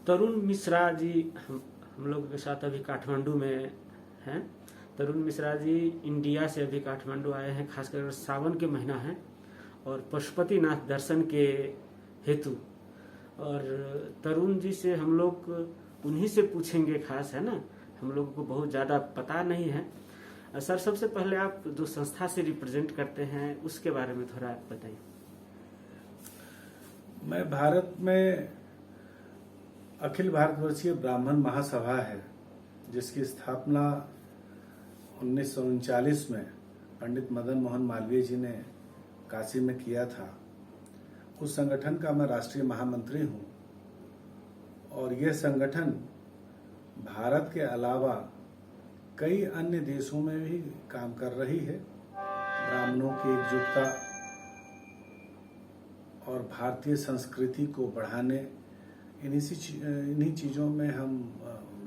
तरुण मिश्रा जी हम लोग के साथ अभी काठमांडू में हैं। तरुण मिश्रा जी इंडिया से अभी काठमांडू आए हैं, खासकर सावन के महीना है और पशुपतिनाथ दर्शन के हेतु। और तरुण जी से हम लोग उन्हीं से पूछेंगे खास, है ना, हम लोगों को बहुत ज़्यादा पता नहीं है। सर, सबसे पहले आप जो संस्था से रिप्रेजेंट करते हैं उसके बारे में थोड़ा बताइए। मैं भारत में अखिल भारतवर्षीय ब्राह्मण महासभा है, जिसकी स्थापना 1939 में पंडित मदन मोहन मालवीय जी ने काशी में किया था। उस संगठन का मैं राष्ट्रीय महामंत्री हूँ और यह संगठन भारत के अलावा कई अन्य देशों में भी काम कर रही है। ब्राह्मणों की एकजुटता और भारतीय संस्कृति को बढ़ाने इन्हीं चीज़ों में हम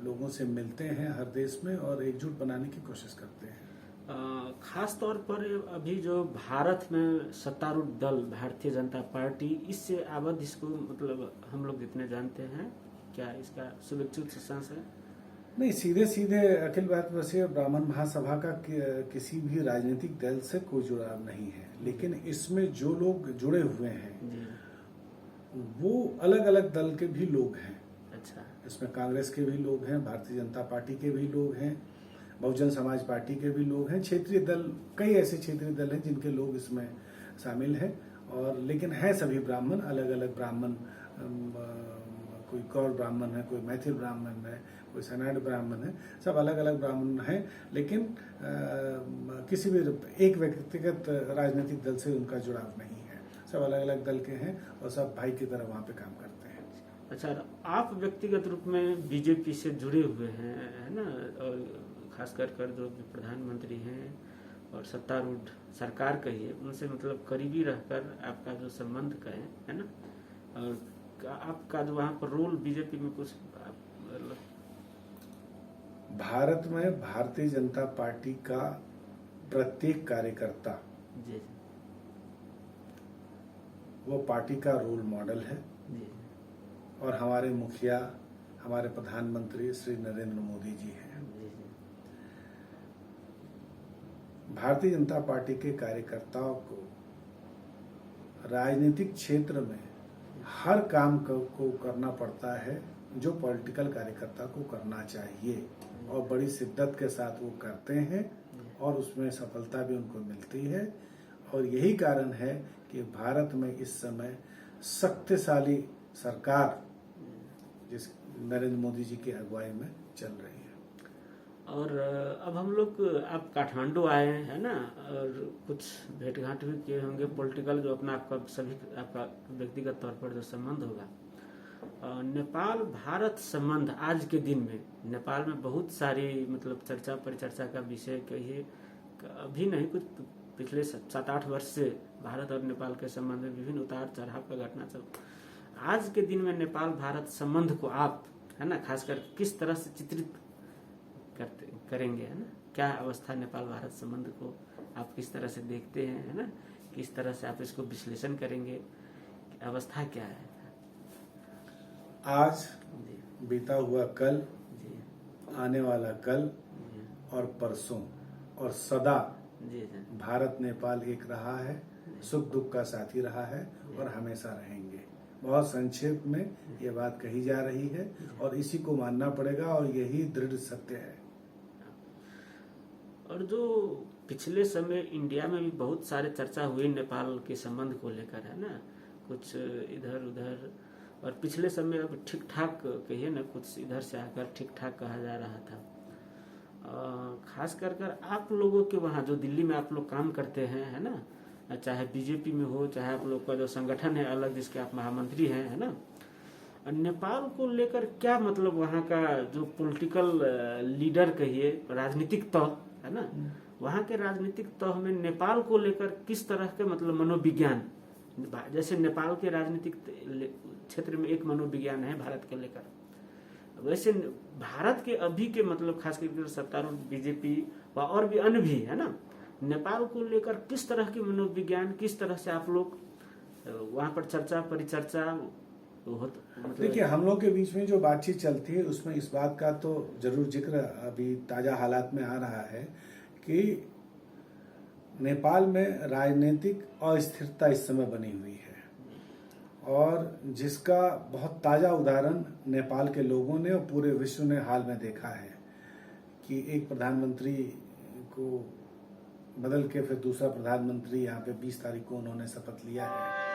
लोगों से मिलते हैं हर देश में और एकजुट बनाने की कोशिश करते हैं। खास तौर पर अभी जो भारत में सत्तारूढ़ दल भारतीय जनता पार्टी, इससे आबद्ध इसको मतलब हम लोग जितने जानते हैं, क्या इसका शुभेच्छुक संस है? नहीं, सीधे सीधे अखिल भारतवर्षीय ब्राह्मण महासभा का किसी भी राजनीतिक दल से कोई जुड़ाव नहीं है, लेकिन इसमें जो लोग जुड़े हुए हैं वो अलग अलग दल के भी लोग हैं। अच्छा। इसमें कांग्रेस के भी लोग हैं, भारतीय जनता पार्टी के भी लोग हैं, बहुजन समाज पार्टी के भी लोग हैं, क्षेत्रीय दल, कई ऐसे क्षेत्रीय दल हैं जिनके लोग इसमें शामिल हैं। और लेकिन हैं सभी ब्राह्मण, अलग अलग ब्राह्मण, कोई गौर ब्राह्मण है, कोई मैथिल ब्राह्मण है, कोई सनाड ब्राह्मण है, सब अलग अलग ब्राह्मण हैं। लेकिन किसी भी एक व्यक्तिगत राजनीतिक दल से उनका जुड़ाव नहीं है, सब अलग अलग दल के हैं और सब भाई की तरह वहाँ पे काम करते हैं। अच्छा, आप व्यक्तिगत रूप में बीजेपी से जुड़े हुए हैं, है ना, और खास कर जो प्रधानमंत्री हैं और सत्तारूढ़ सरकार कहिए, उनसे मतलब करीबी रहकर आपका जो संबंध का है ना, और आपका जो वहाँ पर रोल बीजेपी में कुछ भारत में भारतीय जनता पार्टी का प्रत्येक कार्यकर्ता जी वो पार्टी का रोल मॉडल है जी। और हमारे मुखिया, हमारे प्रधानमंत्री श्री नरेंद्र मोदी जी हैं। भारतीय जनता पार्टी के कार्यकर्ताओं को राजनीतिक क्षेत्र में हर काम को करना पड़ता है जो पॉलिटिकल कार्यकर्ता को करना चाहिए, और बड़ी शिद्दत के साथ वो करते हैं और उसमें सफलता भी उनको मिलती है। और यही कारण है कि भारत में इस समय शक्तिशाली सरकार जिस नरेंद्र मोदी जी की अगुवाई में चल रही है। और अब हम लोग, आप काठमांडू आए हैं ना, और कुछ भेंट घाट भी किए होंगे पॉलिटिकल, जो अपना आपका व्यक्तिगत तौर पर जो संबंध होगा। नेपाल भारत संबंध आज के दिन में नेपाल में बहुत सारी मतलब चर्चा परिचर्चा का विषय कहिए, अभी नहीं, कुछ पिछले 7-8 वर्ष से भारत और नेपाल के संबंध में विभिन्न उतार चढ़ाव का घटना चल। आज के दिन में नेपाल भारत संबंध को आप, है ना, खासकर किस तरह से चित्रित करेंगे, है ना, क्या अवस्था नेपाल भारत संबंध को आप किस तरह से देखते हैं, है ना, किस तरह से आप इसको विश्लेषण करेंगे, अवस्था क्या है? आज बीता हुआ कल, आने वाला कल और परसों और सदा भारत नेपाल एक रहा है, सुख दुख का साथी रहा है और हमेशा रहेंगे। बहुत संक्षेप में ये बात कही जा रही है और इसी को मानना पड़ेगा और यही दृढ़ सत्य है। और जो पिछले समय इंडिया में भी बहुत सारे चर्चा हुई नेपाल के संबंध को लेकर, है ना, कुछ इधर उधर, और पिछले समय अब ठीक ठाक कहिए ना, कुछ इधर से आकर ठीक ठाक कहा जा रहा था। खास कर आप लोगों के वहाँ जो दिल्ली में आप लोग काम करते हैं, है ना, चाहे बीजेपी में हो, चाहे आप लोग का जो संगठन है अलग जिसके आप महामंत्री हैं, है ना, नेपाल को लेकर क्या मतलब वहाँ का जो पॉलिटिकल लीडर कहिए, राजनीतिक तह, है ना, वहाँ के राजनीतिक तह में नेपाल को लेकर किस तरह के मतलब मनोविज्ञान, जैसे नेपाल के राजनीतिक क्षेत्र में एक मनोविज्ञान है भारत के लेकर, वैसे भारत के अभी के मतलब खास करके सत्तारूढ़ बीजेपी व और भी अन्य भी, है ना, नेपाल को लेकर किस तरह के मनोविज्ञान, किस तरह से आप लोग वहाँ पर चर्चा परिचर्चा बहुत मतलब देखिए, हम लोग के बीच में जो बातचीत चलती है उसमें इस बात का तो जरूर जिक्र अभी ताज़ा हालात में आ रहा है कि नेपाल में राजनीतिक अस्थिरता इस समय बनी हुई है, और जिसका बहुत ताज़ा उदाहरण नेपाल के लोगों ने और पूरे विश्व ने हाल में देखा है कि एक प्रधानमंत्री को बदल के फिर दूसरा प्रधानमंत्री यहाँ पे 20 तारीख को उन्होंने शपथ लिया है।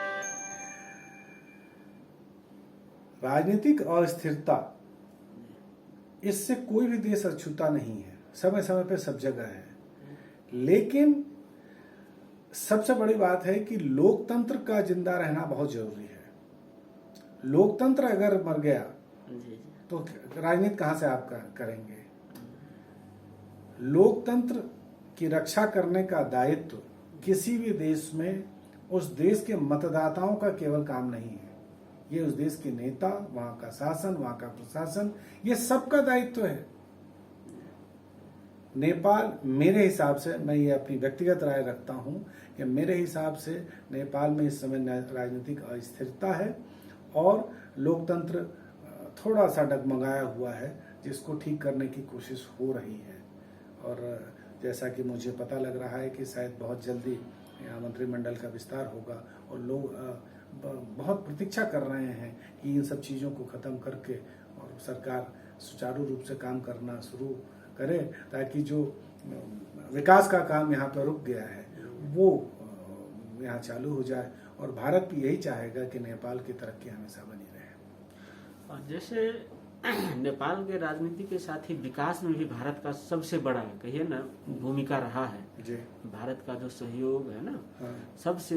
राजनीतिक अस्थिरता, इससे कोई भी देश अछूता नहीं है, समय समय पे सब जगह है, लेकिन सबसे बड़ी बात है कि लोकतंत्र का जिंदा रहना बहुत जरूरी है। लोकतंत्र अगर मर गया तो राजनीति कहाँ से आप करेंगे। लोकतंत्र की रक्षा करने का दायित्व किसी भी देश में उस देश के मतदाताओं का केवल काम नहीं है, ये उस देश के नेता, वहां का शासन, वहां का प्रशासन, ये सबका दायित्व है। नेपाल, मेरे हिसाब से, मैं ये अपनी व्यक्तिगत राय रखता हूं कि मेरे हिसाब से नेपाल में इस समय राजनीतिक अस्थिरता है और लोकतंत्र थोड़ा सा डगमगाया हुआ है, जिसको ठीक करने की कोशिश हो रही है। और जैसा कि मुझे पता लग रहा है कि शायद बहुत जल्दी यहाँ मंत्रिमंडल का विस्तार होगा और लोग बहुत प्रतीक्षा कर रहे हैं कि इन सब चीज़ों को ख़त्म करके और सरकार सुचारू रूप से काम करना शुरू करे, ताकि जो विकास का काम यहाँ पर रुक गया है वो यहाँ चालू हो जाए। और भारत भी यही चाहेगा कि नेपाल की तरक्की हमेशा बनी रहे। और जैसे नेपाल के राजनीति के साथ ही विकास में भी भारत का सबसे बड़ा कहिए ना भूमिका रहा है जी। भारत का जो सहयोग है ना, हाँ। सबसे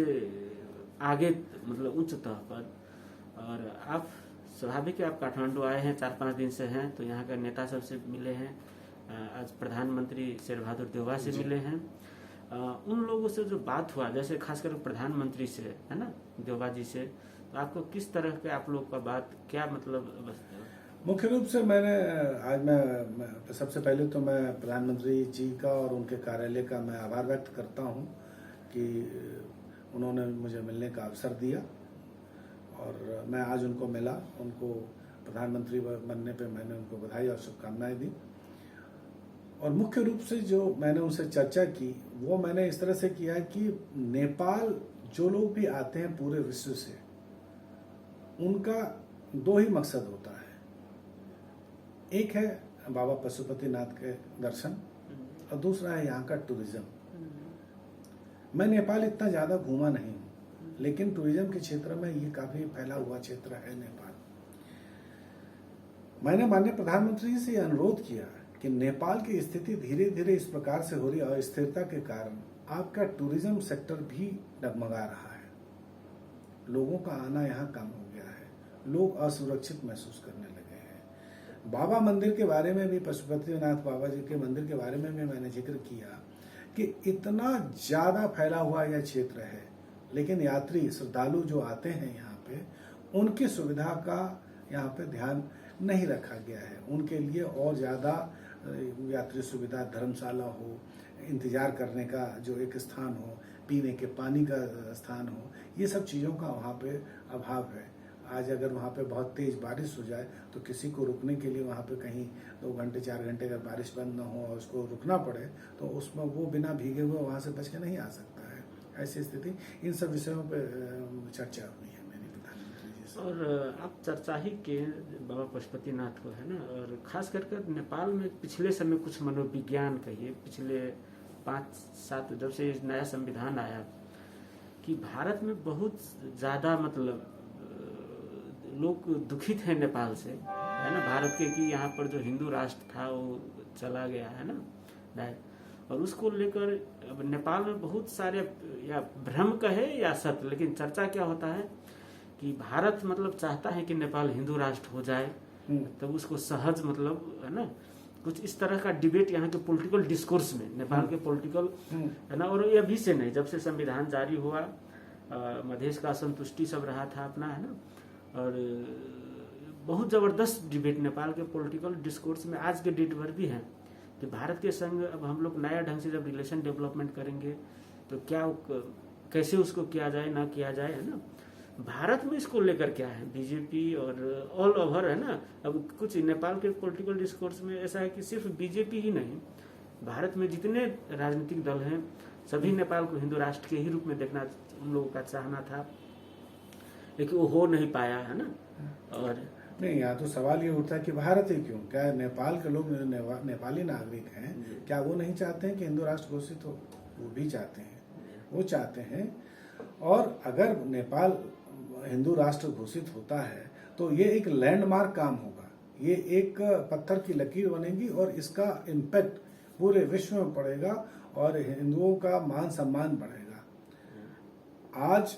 आगे मतलब उच्च तह पर। और आप स्वाभाविक है, आप काठमांडू आए हैं, 4-5 दिन से हैं, तो यहाँ के नेता सबसे मिले हैं। आज प्रधानमंत्री शेरबहादुर देउबा से मिले हैं। उन लोगों से जो बात हुआ, जैसे खासकर प्रधानमंत्री से है ना, देउबा जी से, तो आपको किस तरह के आप लोग का बात क्या मतलब? मुख्य रूप से मैं सबसे पहले तो मैं प्रधानमंत्री जी का और उनके कार्यालय का मैं आभार व्यक्त करता हूं कि उन्होंने मुझे मिलने का अवसर दिया और मैं आज उनको मिला। उनको प्रधानमंत्री बनने पे मैंने उनको बधाई और शुभकामनाएं दी। और मुख्य रूप से जो मैंने उनसे चर्चा की वो मैंने इस तरह से किया कि नेपाल जो लोग भी आते हैं पूरे विश्व से, उनका 2 ही मकसद होता है। एक है बाबा पशुपतिनाथ के दर्शन और दूसरा है यहाँ का टूरिज्म। मैं नेपाल इतना ज़्यादा घूमा नहीं हूँ, लेकिन टूरिज्म के क्षेत्र में ये काफ़ी फैला हुआ क्षेत्र है नेपाल। मैंने माननीय प्रधानमंत्री जी से अनुरोध किया कि नेपाल की स्थिति धीरे धीरे इस प्रकार से हो रही अस्थिरता के कारण आपका टूरिज्म सेक्टर भी डगमगा रहा है। लोगों का आना यहाँ कम हो गया है, लोग असुरक्षित महसूस करने लगे हैं। बाबा मंदिर के बारे में भी, पशुपतिनाथ बाबा जी के मंदिर के बारे में भी मैंने जिक्र किया कि इतना ज़्यादा फैला हुआ यह क्षेत्र है, लेकिन यात्री श्रद्धालु जो आते हैं यहाँ पे, उनकी सुविधा का यहाँ पे ध्यान नहीं रखा गया है। उनके लिए और ज़्यादा यात्री सुविधा, धर्मशाला हो, इंतजार करने का जो एक स्थान हो, पीने के पानी का स्थान हो, ये सब चीज़ों का वहाँ पे अभाव है। आज अगर वहाँ पे बहुत तेज़ बारिश हो जाए तो किसी को रुकने के लिए वहाँ पे कहीं 2 घंटे 4 घंटे अगर बारिश बंद न हो और उसको रुकना पड़े तो उसमें वो बिना भीगे हुए वहाँ से बच के नहीं आ सकता है। ऐसी स्थिति, इन सब विषयों पे चर्चा हुई है मेरी प्रधानमंत्री जी से। और आप चर्चा ही के बाबा पशुपतिनाथ को है ना, और खास करके नेपाल में पिछले समय कुछ मनोविज्ञान कहिए, पिछले 5-7 जब से नया संविधान आया, कि भारत में बहुत ज़्यादा मतलब लोग दुखित हैं नेपाल से, है ना, भारत के, कि यहाँ पर जो हिंदू राष्ट्र था वो चला गया है ना, और उसको लेकर अब नेपाल में बहुत सारे, या भ्रम कहे या सत्य, लेकिन चर्चा क्या होता है कि भारत मतलब चाहता है कि नेपाल हिंदू राष्ट्र हो जाए, तब उसको सहज मतलब है ना, कुछ इस तरह का डिबेट यहाँ के पॉलिटिकल डिस्कोर्स में, नेपाल के पॉलिटिकल है ना। और ये अभी से नहीं, जब से संविधान जारी हुआ, मधेश का असंतुष्टि सब रहा था अपना, है ना, और बहुत ज़बरदस्त डिबेट नेपाल के पॉलिटिकल डिस्कोर्स में आज के डेट पर भी है कि भारत के संग अब हम लोग नया ढंग से जब रिलेशन डेवलपमेंट करेंगे तो क्या, कैसे उसको किया जाए, ना किया जाए, है ना। भारत में इसको लेकर क्या है बीजेपी और ऑल ओवर है ना। अब कुछ नेपाल के पॉलिटिकल डिस्कोर्स में ऐसा है कि सिर्फ बीजेपी ही नहीं, भारत में जितने राजनीतिक दल हैं सभी नेपाल को हिंदू राष्ट्र के ही रूप में देखना उन लोगों का चाहना था, लेकिन वो हो नहीं पाया है ना। और नहीं, यहाँ तो सवाल ये उठता है कि भारत ही क्यों, क्या नेपाल के लोग नेपाली नागरिक हैं, क्या वो नहीं चाहते हैं कि हिंदू राष्ट्र घोषित हो? वो भी चाहते हैं, वो चाहते हैं। और अगर नेपाल हिंदू राष्ट्र घोषित होता है तो ये एक लैंडमार्क काम होगा, ये एक पत्थर की लकीर बनेगी और इसका इम्पैक्ट पूरे विश्व में पड़ेगा और हिंदुओं का मान सम्मान बढ़ेगा। आज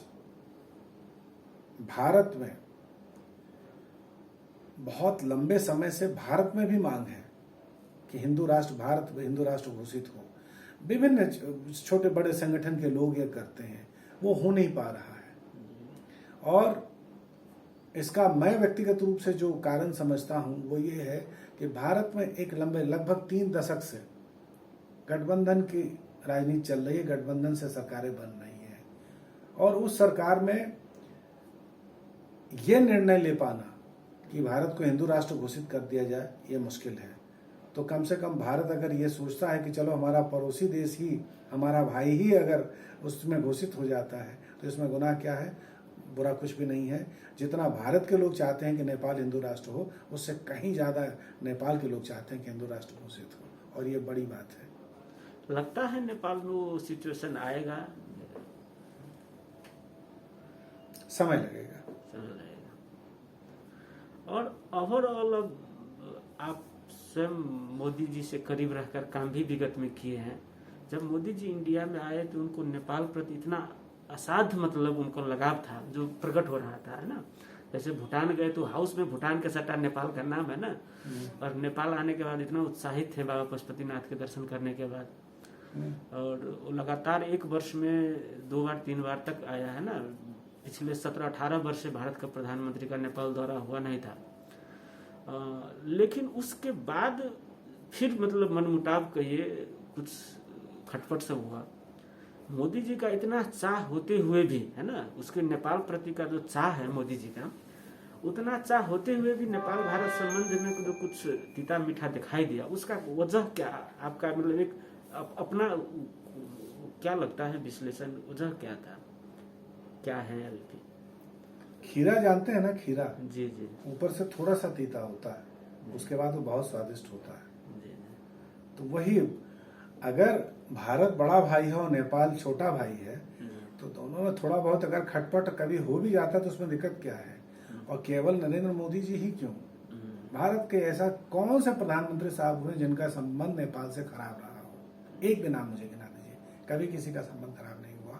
भारत में बहुत लंबे समय से भारत में भी मांग है कि भारत हिंदू राष्ट्र घोषित हो। विभिन्न छोटे बड़े संगठन के लोग ये करते हैं, वो हो नहीं पा रहा है। और इसका मैं व्यक्तिगत रूप से जो कारण समझता हूं वो ये है कि भारत में एक लंबे लगभग 3 दशक से गठबंधन की राजनीति चल रही है, गठबंधन से सरकारें बन रही हैं और उस सरकार में ये निर्णय ले पाना कि भारत को हिंदू राष्ट्र घोषित कर दिया जाए ये मुश्किल है। तो कम से कम भारत अगर ये सोचता है कि चलो हमारा पड़ोसी देश ही, हमारा भाई ही अगर उसमें घोषित हो जाता है तो इसमें गुनाह क्या है, बुरा कुछ भी नहीं है। जितना भारत के लोग चाहते हैं कि नेपाल हिंदू राष्ट्र हो, उससे कहीं ज़्यादा नेपाल के लोग चाहते हैं कि हिंदू राष्ट्र घोषित हो, और ये बड़ी बात है। लगता है नेपाल में वो सिचुएशन आएगा? समय लगेगा। और ओवरऑल अब आप स्वयं मोदी जी से करीब रहकर काम भी विगत में किए हैं। जब मोदी जी इंडिया में आए तो उनको नेपाल प्रति इतना असाध्य मतलब उनको लगाव था जो प्रकट हो रहा था, है ना। जैसे भूटान गए तो हाउस में भूटान के सट्टा नेपाल का नाम है ना, और नेपाल आने के बाद इतना उत्साहित थे बाबा पशुपतिनाथ के दर्शन करने के बाद। और लगातार 1 वर्ष में 2 बार 3 बार तक आया है ना। पिछले 17-18 वर्ष से भारत का प्रधानमंत्री का नेपाल दौरा हुआ नहीं था। लेकिन उसके बाद फिर मतलब मनमुटाव कहिए, कुछ खटपट सब हुआ। मोदी जी का इतना चाह होते हुए भी, है ना, उसके नेपाल प्रति का जो चाह है मोदी जी का, उतना चाह होते हुए भी नेपाल भारत संबंध में जो कुछ तीता मीठा दिखाई दिया, उसका वजह क्या आपका मतलब एक अपना क्या लगता है विश्लेषण, वजह क्या था, क्या है अभी? खीरा जानते हैं ना, खीरा जी जी, ऊपर से थोड़ा सा तीता होता है, उसके बाद वो बहुत स्वादिष्ट होता है। जी। तो वही, अगर भारत बड़ा भाई है और नेपाल छोटा भाई है तो दोनों में थोड़ा बहुत अगर खटपट कभी हो भी जाता है तो उसमें दिक्कत क्या है। और केवल नरेंद्र मोदी जी ही क्यों, भारत के ऐसा कौन से प्रधानमंत्री साहब हुए जिनका संबंध नेपाल से खराब रहा हो? एक भी नाम मुझे गिना दीजिए, कभी किसी का संबंध खराब नहीं हुआ।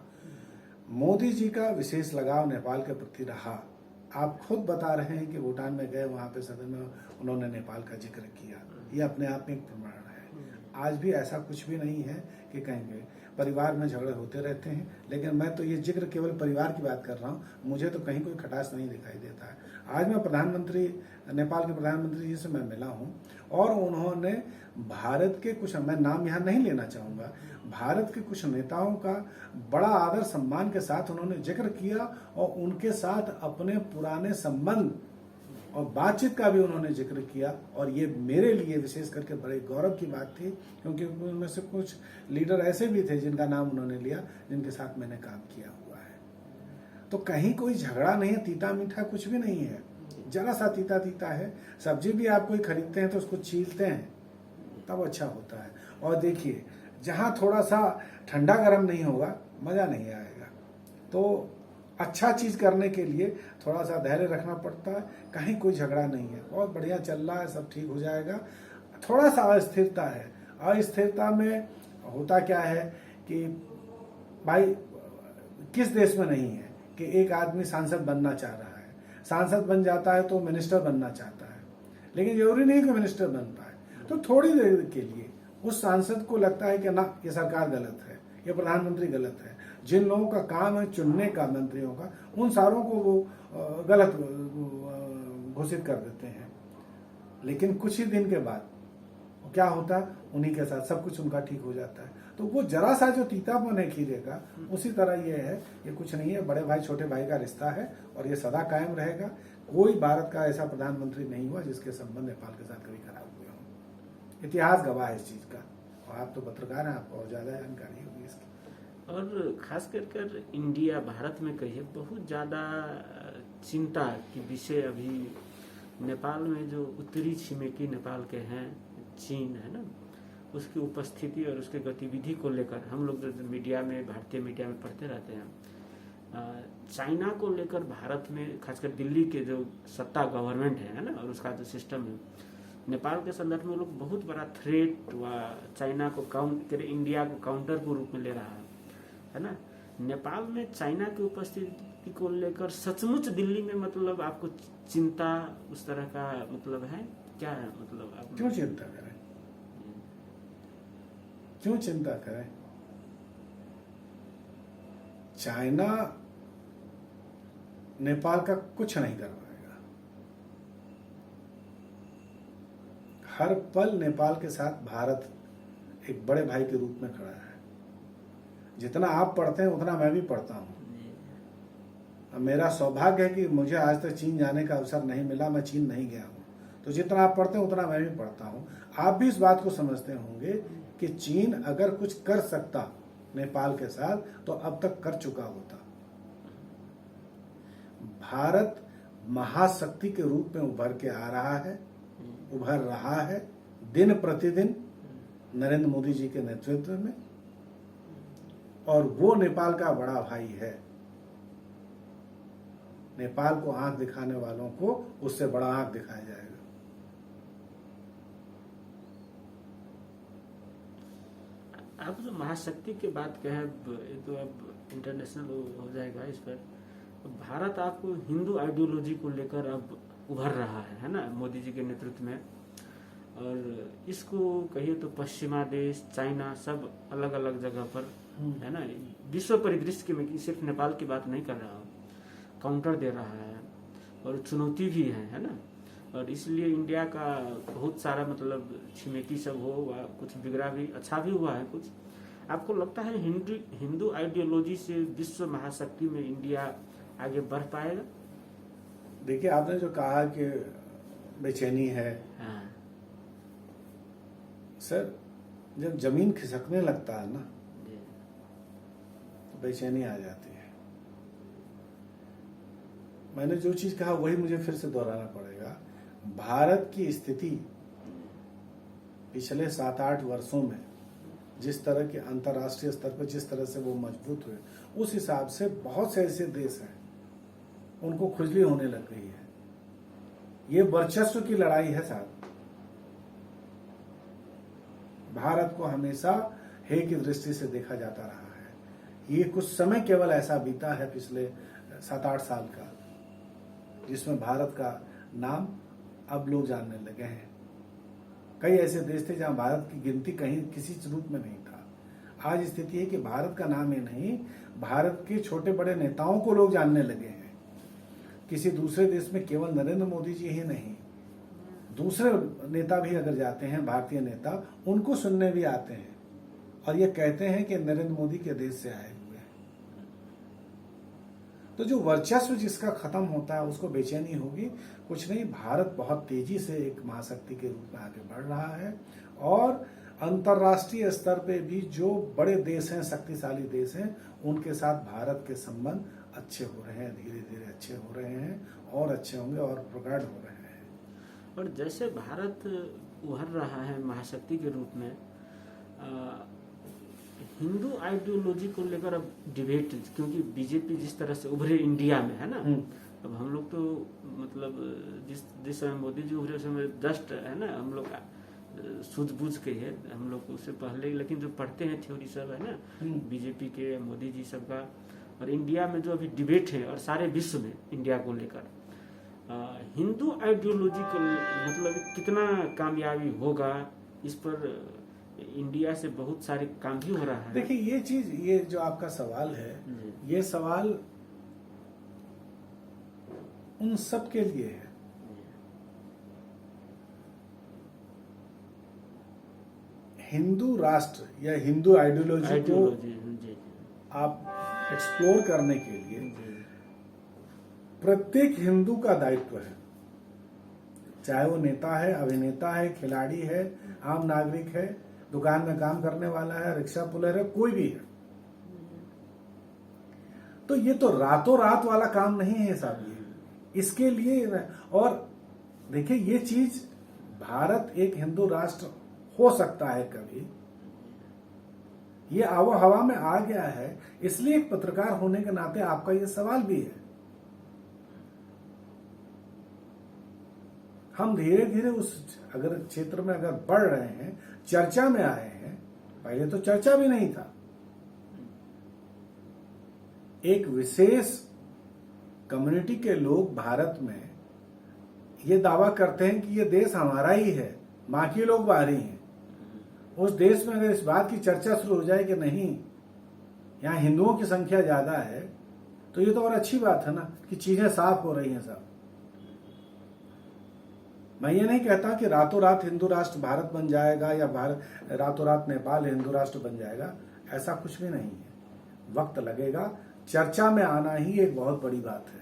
मोदी जी का विशेष लगाव नेपाल के प्रति रहा। आप खुद बता रहे हैं कि भूटान में गए, वहां पे सदन में उन्होंने नेपाल का जिक्र किया, ये अपने आप में एक प्रमाण है। आज भी ऐसा कुछ भी नहीं है कि कहेंगे परिवार में झगड़े होते रहते हैं, लेकिन मैं तो ये जिक्र केवल परिवार की बात कर रहा हूँ, मुझे तो कहीं कोई खटास नहीं दिखाई देता है। आज मैं नेपाल के प्रधानमंत्री जी से मैं मिला हूँ और उन्होंने भारत के कुछ, मैं नाम यहाँ नहीं लेना चाहूँगा, भारत के कुछ नेताओं का बड़ा आदर सम्मान के साथ उन्होंने जिक्र किया और उनके साथ अपने पुराने संबंध और बातचीत का भी उन्होंने जिक्र किया। और ये मेरे लिए विशेष करके बड़े गौरव की बात थी, क्योंकि उनमें से कुछ लीडर ऐसे भी थे जिनका नाम उन्होंने लिया, जिनके साथ मैंने काम किया हुआ है। तो कहीं कोई झगड़ा नहीं है, तीता मीठा कुछ भी नहीं है, जरा सा तीता तीता है। सब्जी भी आप कोई खरीदते हैं तो उसको छीलते हैं तब अच्छा होता है। और देखिए, जहाँ थोड़ा सा ठंडा गर्म नहीं होगा मजा नहीं आएगा। तो अच्छा चीज करने के लिए थोड़ा सा धैर्य रखना पड़ता है। कहीं कोई झगड़ा नहीं है, बहुत बढ़िया चल रहा है, सब ठीक हो जाएगा। थोड़ा सा अस्थिरता है, अस्थिरता में होता क्या है कि भाई किस देश में नहीं है कि एक आदमी सांसद बनना चाह रहा है, सांसद बन जाता है तो मिनिस्टर बनना चाहता है, लेकिन जरूरी नहीं कि मिनिस्टर बन पाए। तो थोड़ी देर के लिए उस सांसद को लगता है कि ना, ये सरकार गलत है, ये प्रधानमंत्री गलत है। जिन लोगों का काम है चुनने का मंत्रियों का, उन सारों को वो गलत घोषित कर देते हैं। लेकिन कुछ ही दिन के बाद क्या होता है, उन्हीं के साथ सब कुछ उनका ठीक हो जाता है। तो वो जरा सा जो तीतापन है खीरे का, उसी तरह ये है, ये कुछ नहीं है, बड़े भाई छोटे भाई का रिश्ता है और ये सदा कायम रहेगा। कोई भारत का ऐसा प्रधानमंत्री नहीं हुआ जिसके संबंध नेपाल के साथ कभी खराब हुए हों। इतिहास गवाह है इस चीज का, और आप तो पत्रकार हैं, आपको और ज्यादा जानकारी होगी इसकी। और खास कर इंडिया भारत में कहिए बहुत ज़्यादा चिंता की विषय अभी नेपाल में जो उत्तरी छिमेकी नेपाल के हैं, चीन है ना, उसकी उपस्थिति और उसके गतिविधि को लेकर हम लोग जो मीडिया में, भारतीय मीडिया में पढ़ते रहते हैं, चाइना को लेकर भारत में खासकर दिल्ली के जो सत्ता गवर्नमेंट है ना, और उसका जो सिस्टम है, नेपाल के संदर्भ में लोग बहुत बड़ा थ्रेट व चाइना को इंडिया को काउंटर के रूप में ले रहा है ना। नेपाल में चाइना की उपस्थिति को लेकर सचमुच दिल्ली में मतलब आपको चिंता उस तरह का मतलब है क्या है, मतलब आप क्यों चिंता करें, क्यों चिंता करें? चाइना नेपाल का कुछ नहीं कर पाएगा। हर पल नेपाल के साथ भारत एक बड़े भाई के रूप में खड़ा है। जितना आप पढ़ते हैं उतना मैं भी पढ़ता हूं। मेरा सौभाग्य है कि मुझे आज तक चीन जाने का अवसर नहीं मिला, मैं चीन नहीं गया हूं। तो जितना आप पढ़ते हैं उतना मैं भी पढ़ता हूं। आप भी इस बात को समझते होंगे कि चीन अगर कुछ कर सकता नेपाल के साथ तो अब तक कर चुका होता। भारत महाशक्ति के रूप में उभर के आ रहा है, उभर रहा है दिन प्रतिदिन नरेंद्र मोदी जी के नेतृत्व में, और वो नेपाल का बड़ा भाई है। नेपाल को आंख दिखाने वालों को उससे बड़ा आंख दिखाया जाएगा। आप जो महाशक्ति की बात कहें, ये तो अब इंटरनेशनल हो जाएगा इस पर। भारत आपको हिंदू आइडियोलॉजी को लेकर अब उभर रहा है ना, मोदी जी के नेतृत्व में, और इसको कहिए तो पश्चिमा देश, चाइना, सब अलग अलग जगह पर है ना, विश्व परिदृश्य की, मैं सिर्फ नेपाल की बात नहीं कर रहा हूँ, काउंटर दे रहा है और चुनौती भी है ना। और इसलिए इंडिया का बहुत सारा मतलब छिमेकी सब हो व कुछ बिगड़ा भी, अच्छा भी हुआ है कुछ। आपको लगता है हिंदू आइडियोलॉजी से विश्व महाशक्ति में इंडिया आगे बढ़ पाएगा? देखिए, आपने जो कहा कि बेचैनी है, हाँ। सर जब जमीन खिसकने लगता है ना तो बेचैनी आ जाती है। मैंने जो चीज कहा वही मुझे फिर से दोहराना पड़ेगा। भारत की स्थिति पिछले 7-8 वर्षों में जिस तरह के अंतर्राष्ट्रीय स्तर पर जिस तरह से वो मजबूत हुए, उस हिसाब से बहुत से ऐसे देश हैं उनको खुजली होने लग गई है। ये वर्चस्व की लड़ाई है साहब। भारत को हमेशा हे की दृष्टि से देखा जाता रहा है। ये कुछ समय केवल ऐसा बीता है पिछले 7-8 साल का, जिसमें भारत का नाम अब लोग जानने लगे हैं। कई ऐसे देश थे जहां भारत की गिनती कहीं किसी रूप में नहीं था। आज स्थिति है कि भारत का नाम ही नहीं, भारत के छोटे बड़े नेताओं को लोग जानने लगे हैं। किसी दूसरे देश में केवल नरेंद्र मोदी जी ही नहीं, दूसरे नेता भी अगर जाते हैं, भारतीय नेता, उनको सुनने भी आते हैं और ये कहते हैं कि नरेंद्र मोदी के देश से आए हुए हैं। तो जो वर्चस्व जिसका खत्म होता है उसको बेचैनी होगी। कुछ नहीं, भारत बहुत तेजी से एक महाशक्ति के रूप में आगे बढ़ रहा है, और अंतर्राष्ट्रीय स्तर पे भी जो बड़े देश हैं, शक्तिशाली देश हैं, उनके साथ भारत के संबंध अच्छे हो रहे हैं, धीरे धीरे अच्छे हो रहे हैं, और अच्छे होंगे और प्रगाढ़ हो रहे हैं। और जैसे भारत उभर रहा है महाशक्ति के रूप में, हिंदू आइडियोलॉजी को लेकर अब डिबेट, क्योंकि बीजेपी जिस तरह से उभरे इंडिया में है ना, अब हम लोग तो मतलब जिस समय मोदी जी उभरे उस समय जस्ट है ना, हम लोग सूझबूझ के है, हम लोग उससे पहले, लेकिन जो पढ़ते हैं थ्योरी सब है ना, बीजेपी के, मोदी जी सब का, और इंडिया में जो अभी डिबेट है और सारे विश्व में इंडिया को लेकर, हिंदू आइडियोलॉजी को मतलब कितना कामयाबी होगा, इस पर इंडिया से बहुत सारे काम भी हो रहा है। देखिए, ये चीज, ये जो आपका सवाल है, ये सवाल उन सब के लिए है हिंदू राष्ट्र या हिंदू आइडियोलॉजी को आइडियोलॉजी जी आप एक्सप्लोर करने के लिए जी प्रत्येक हिंदू का दायित्व है, चाहे वो नेता है, अभिनेता है, खिलाड़ी है, आम नागरिक है, दुकान में काम करने वाला है, रिक्शा पुलर है, कोई भी है। तो ये तो रातों रात वाला काम नहीं है साहब, ये इसके लिए। और देखिए ये चीज, भारत एक हिंदू राष्ट्र हो सकता है कभी, ये आबो हवा में आ गया है। इसलिए एक पत्रकार होने के नाते आपका ये सवाल भी है। हम धीरे धीरे उस अगर क्षेत्र में अगर बढ़ रहे हैं, चर्चा में आए हैं, पहले तो चर्चा भी नहीं था। एक विशेष कम्युनिटी के लोग भारत में ये दावा करते हैं कि ये देश हमारा ही है, बाकी लोग बाहरी हैं। उस देश में अगर इस बात की चर्चा शुरू हो जाए कि नहीं, यहाँ हिंदुओं की संख्या ज्यादा है, तो ये तो और अच्छी बात है ना कि चीजें साफ हो रही हैं सब। मैं ये नहीं कहता कि रातों रात हिंदू राष्ट्र भारत बन जाएगा या भारत रातों रात नेपाल हिंदू राष्ट्र बन जाएगा, ऐसा कुछ भी नहीं है। वक्त लगेगा, चर्चा में आना ही एक बहुत बड़ी बात है।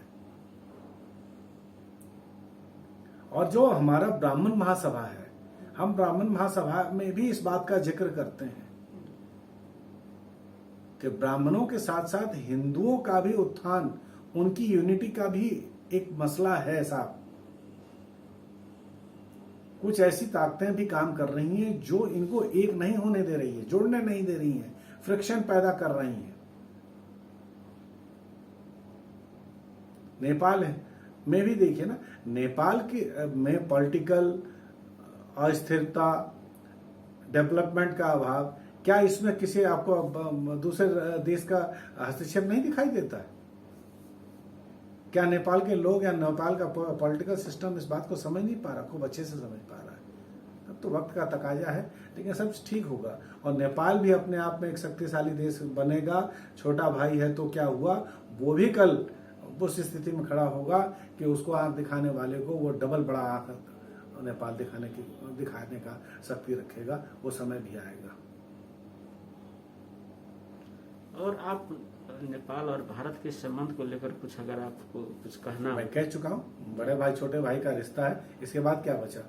और जो हमारा ब्राह्मण महासभा है, हम ब्राह्मण महासभा में भी इस बात का जिक्र करते हैं कि ब्राह्मणों के साथ साथ हिंदुओं का भी उत्थान, उनकी यूनिटी का भी एक मसला है साहब। कुछ ऐसी ताकतें भी काम कर रही हैं जो इनको एक नहीं होने दे रही है, जोड़ने नहीं दे रही हैं, फ्रिक्शन पैदा कर रही हैं। नेपाल में भी देखिए ना, नेपाल के में पॉलिटिकल अस्थिरता, डेवलपमेंट का अभाव, क्या इसमें किसी आपको दूसरे देश का हस्तक्षेप नहीं दिखाई देता है? क्या नेपाल के लोग या नेपाल का पॉलिटिकल सिस्टम इस बात को समझ नहीं पा रहा, खूब अच्छे से समझ पा रहा है? तब तो वक्त का तकाजा है, लेकिन सब ठीक होगा। और नेपाल भी अपने आप में एक शक्तिशाली देश बनेगा। छोटा भाई है तो क्या हुआ, वो भी कल उस स्थिति में खड़ा होगा कि उसको आंख दिखाने वाले को वो डबल बड़ा आंख नेपाल दिखाने का शक्ति रखेगा। वो समय भी आएगा। और आप नेपाल और भारत के संबंध को लेकर कुछ अगर आपको कुछ कहना हो? मैं कह चुका हूँ, बड़े भाई छोटे भाई का रिश्ता है, इसके बाद क्या बचा?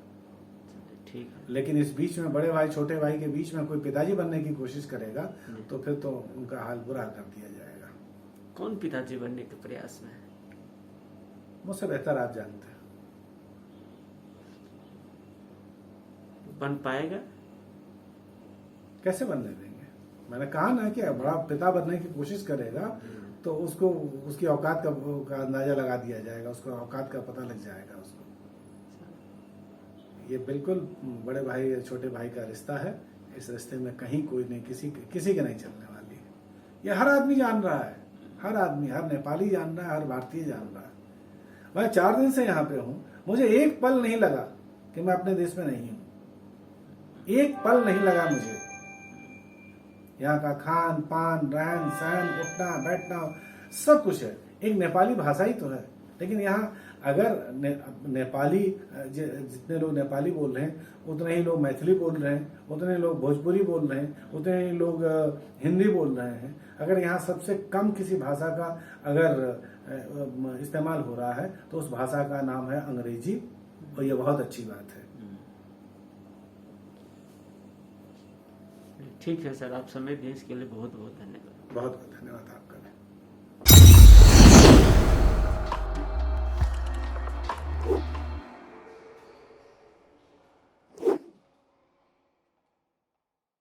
ठीक है। लेकिन इस बीच में बड़े भाई छोटे भाई के बीच में कोई पिताजी बनने की कोशिश करेगा तो फिर तो उनका हाल बुरा कर दिया जाएगा। कौन पिताजी बनने के प्रयास में है? मुझसे बेहतर आप जानते हैं। बन पाएगा? कैसे बनने देंगे? मैंने कहा ना कि बड़ा पिता बनने की कोशिश करेगा तो उसको उसकी औकात का अंदाजा लगा दिया जाएगा, उसको औकात का पता लग जाएगा उसको। ये बिल्कुल बड़े भाई छोटे भाई का रिश्ता है। इस रिश्ते में कहीं कोई नहीं, किसी के नहीं चलने वाली है। ये हर आदमी जान रहा है, हर आदमी, हर नेपाली जान रहा है, हर भारतीय जान रहा है। मैं 4 दिन से यहाँ पे हूँ, मुझे एक पल नहीं लगा कि मैं अपने देश में नहीं हूँ। एक पल नहीं लगा मुझे। यहाँ का खान पान, रहन सहन, उठना बैठना सब कुछ है। एक नेपाली भाषा ही तो है, लेकिन यहाँ अगर नेपाली जितने लोग नेपाली बोल रहे हैं, उतने ही लोग मैथिली बोल रहे हैं, उतने लोग भोजपुरी बोल रहे हैं, उतने ही लोग हिंदी बोल रहे हैं। अगर यहाँ सबसे कम किसी भाषा का अगर इस्तेमाल हो रहा है तो उस भाषा का नाम है अंग्रेजी, और ये बहुत अच्छी बात है। ठीक है सर, आप समय दें इसके लिए बहुत बहुत धन्यवाद। बहुत बहुत धन्यवाद।